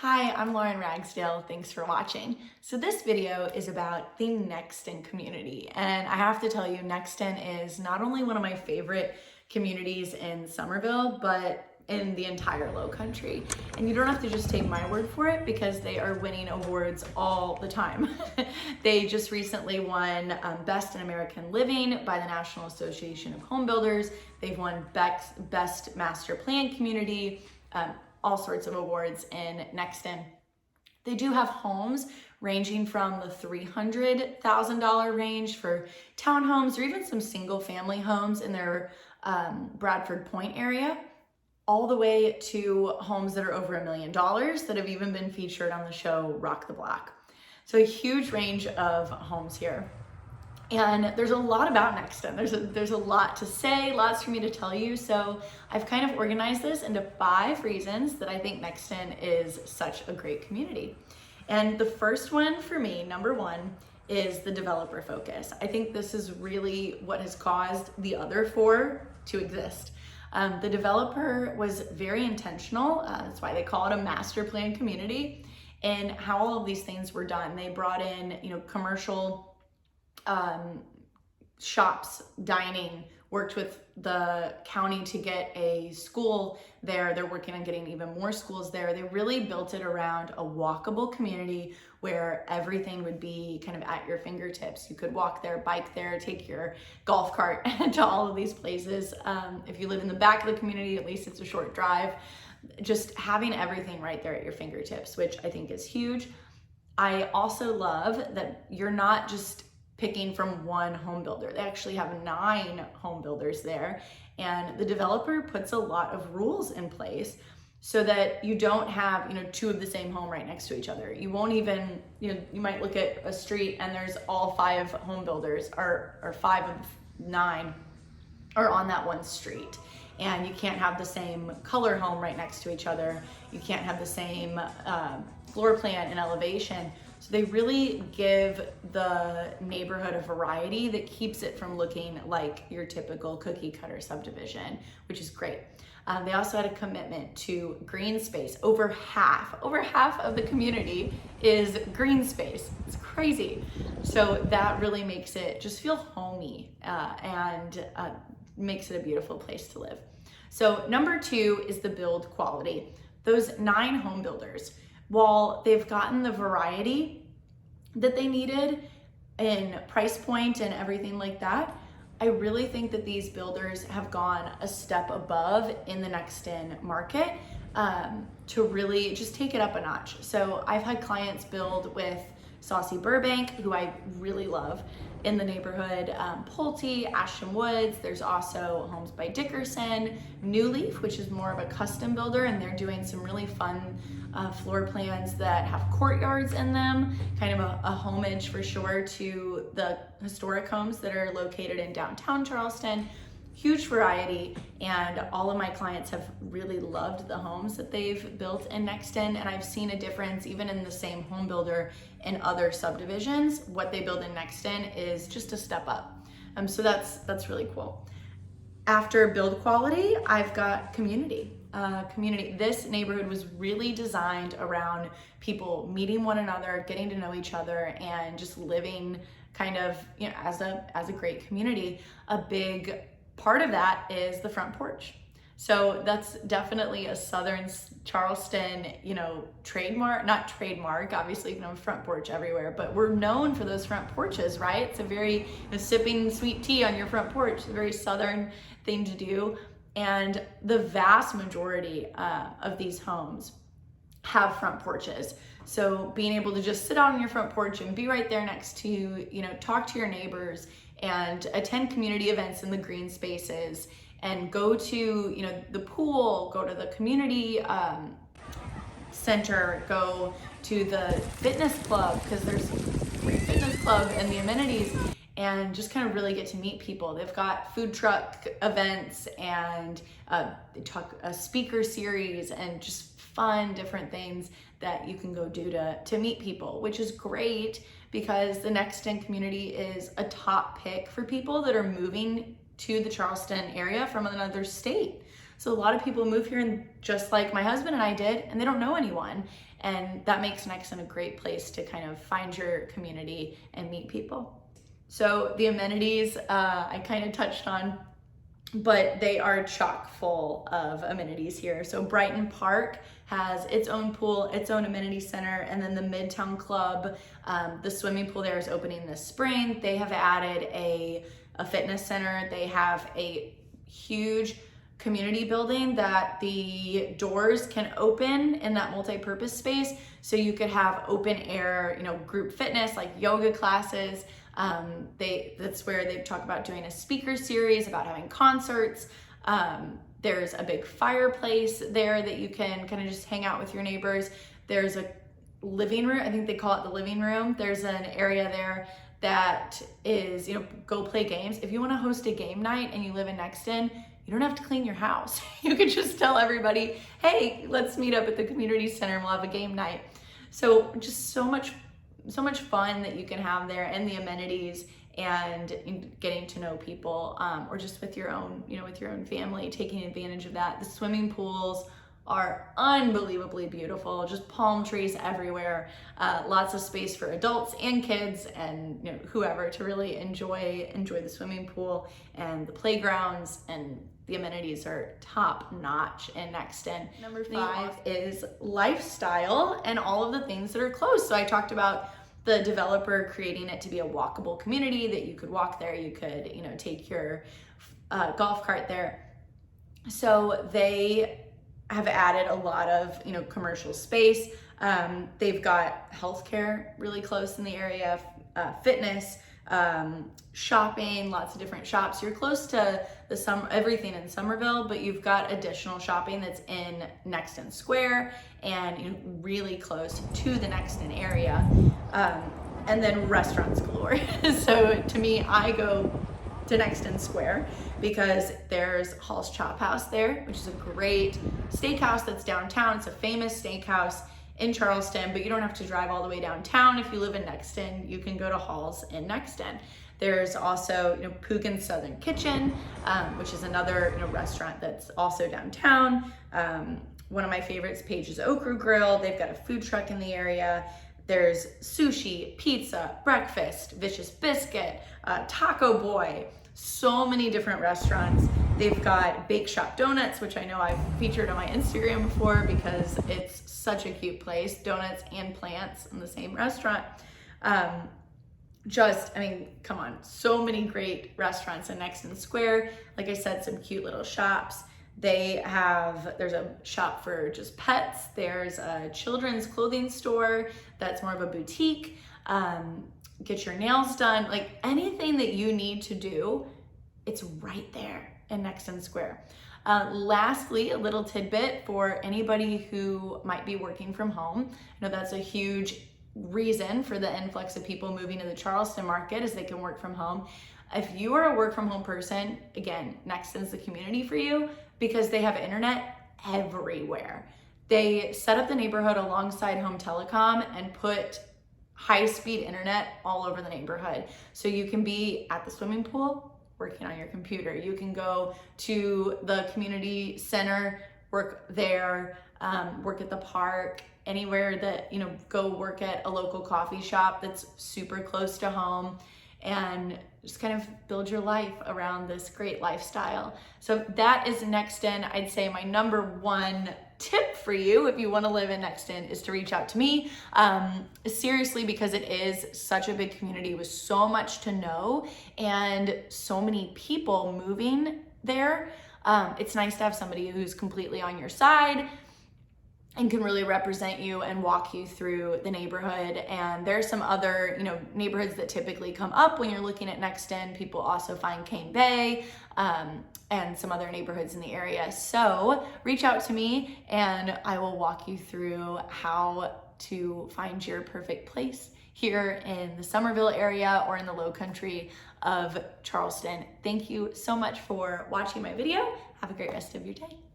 Hi, I'm Lauren Ragsdale. Thanks for watching. So this video is about the Nexton community. And I have to tell you, Nexton is not only one of my favorite communities in Summerville, but in the entire low country. And you don't have to just take my word for it because they are winning awards all the time. They just recently won Best in American Living by the National Association of Home Builders. They've won Best Master Plan Community, all sorts of awards in Nexton. They do have homes ranging from the $300,000 range for townhomes or even some single family homes in their Bradford Point area, all the way to homes that are over $1 million that have even been featured on the show Rock the Block. So a huge range of homes here. And there's a lot about Nexton. There's a lot to say, lots for me to tell you. So I've kind of organized this into 5 reasons that I think Nexton is such a great community. And the first one for me, number 1, is the developer focus. I think this is really what has caused the other 4 to exist. The developer was very intentional. That's why they call it a master plan community, and how all of these things were done. They brought in, commercial shops, dining, worked with the county to get a school there. They're working on getting even more schools there. They really built it around a walkable community where everything would be kind of at your fingertips. You could walk there, bike there, take your golf cart to all of these places. If you live in the back of the community, at least it's a short drive. Just having everything right there at your fingertips, which I think is huge. I also love that you're not just picking from one home builder. They actually have 9 home builders there, and the developer puts a lot of rules in place so that you don't have 2 of the same home right next to each other. You won't even, you might look at a street and there's all 5 home builders, or 5 of 9 are on that one street, and you can't have the same color home right next to each other. You can't have the same floor plan and elevation. So they really give the neighborhood a variety that keeps it from looking like your typical cookie cutter subdivision, which is great. They also had a commitment to green space. Over half of the community is green space. It's crazy. So that really makes it just feel homey and makes it a beautiful place to live. So number 2 is the build quality. Those 9 home builders, while they've gotten the variety that they needed in price point and everything like that, I really think that these builders have gone a step above in the Nexton market to really just take it up a notch. So I've had clients build with Saucy Burbank, who I really love, in the neighborhood, Pulte, Ashton Woods. There's also Homes by Dickerson, New Leaf, which is more of a custom builder, and they're doing some really fun floor plans that have courtyards in them, kind of a homage for sure to the historic homes that are located in downtown Charleston. Huge variety, and all of my clients have really loved the homes that they've built in Nexton, and I've seen a difference even in the same home builder in other subdivisions. What they build in Nexton is just a step up. So that's really cool. After build quality, I've got community. This neighborhood was really designed around people meeting one another, getting to know each other, and just living kind of as a great community. A big part of that is the front porch. So that's definitely a Southern Charleston, not trademark. Obviously, you can have a front porch everywhere, but we're known for those front porches, right? It's a very, sipping sweet tea on your front porch, a very Southern thing to do. And the vast majority of these homes have front porches. So being able to just sit out on your front porch and be right there next to, talk to your neighbors and attend community events in the green spaces, and go to, the pool, go to the community center, go to the fitness club, because there's a great fitness club and the amenities, and just kind of really get to meet people. They've got food truck events, and they talk a speaker series, and just fun different things that you can go do to meet people, which is great because the Nexton community is a top pick for people that are moving to the Charleston area from another state. So a lot of people move here, and just like my husband and I did, and they don't know anyone. And that makes Nexton a great place to kind of find your community and meet people. So the amenities I kind of touched on, but they are chock full of amenities here. So Brighton Park has its own pool, its own amenity center, and then the Midtown Club, the swimming pool there is opening this spring. They have added a fitness center. They have a huge community building that the doors can open in that multi-purpose space, so you could have open air, group fitness like yoga classes. That's where they talk about doing a speaker series, about having concerts. There's a big fireplace there that you can kind of just hang out with your neighbors. There's a living room. I think they call it the living room. There's an area there that is, go play games. If you want to host a game night and you live in Nexton, you don't have to clean your house. You could just tell everybody, hey, let's meet up at the community center and we'll have a game night. So just so much fun that you can have there, and the amenities, and getting to know people, or just with your own, with your own family, taking advantage of that. The swimming pools are unbelievably beautiful, just palm trees everywhere, lots of space for adults and kids and whoever to really enjoy the swimming pool, and the playgrounds and the amenities are top notch in Nexton. Number 5 is lifestyle and all of the things that are close. So I talked about the developer creating it to be a walkable community, that you could walk there, you could take your golf cart there. So they have added a lot of commercial space. They've got healthcare really close in the area, fitness, shopping, lots of different shops. You're close to everything in Summerville, but you've got additional shopping that's in Nexton Square and really close to the Nexton area. And then restaurants galore. So to me, I go to Nexton Square because there's Hall's Chop House there, which is a great steakhouse that's downtown. It's a famous steakhouse in Charleston, but you don't have to drive all the way downtown. If you live in Nexton, you can go to Hall's in Nexton. There's also Pugin Southern Kitchen, which is another restaurant that's also downtown. One of my favorites, Paige's Okra Grill. They've got a food truck in the area. There's sushi, pizza, breakfast, Vicious Biscuit, Taco Boy, so many different restaurants. They've got Bake Shop Donuts, which I know I've featured on my Instagram before because it's such a cute place. Donuts and plants in the same restaurant. Come on, so many great restaurants in Nexton Square. Like I said, some cute little shops. There's a shop for just pets. There's a children's clothing store that's more of a boutique. Get your nails done, like anything that you need to do, it's right there in Nexton Square. Lastly, a little tidbit for anybody who might be working from home. I know that's a huge reason for the influx of people moving to the Charleston market, is they can work from home. If you are a work from home person, again, Nexton's the community for you because they have internet everywhere. They set up the neighborhood alongside home telecom and put high-speed internet all over the neighborhood. So you can be at the swimming pool working on your computer. You can go to the community center, work there, work at the park, anywhere that, go work at a local coffee shop that's super close to home, and just kind of build your life around this great lifestyle. So that is Nexton. I'd say my number 1 tip for you if you want to live in Nexton is to reach out to me. Seriously, because it is such a big community with so much to know and so many people moving there. It's nice to have somebody who's completely on your side and can really represent you and walk you through the neighborhood. And there's some other, neighborhoods that typically come up when you're looking at Nexton. People also find Cane Bay, and some other neighborhoods in the area. So reach out to me and I will walk you through how to find your perfect place here in the Summerville area or in the low country of Charleston. Thank you so much for watching my video. Have a great rest of your day.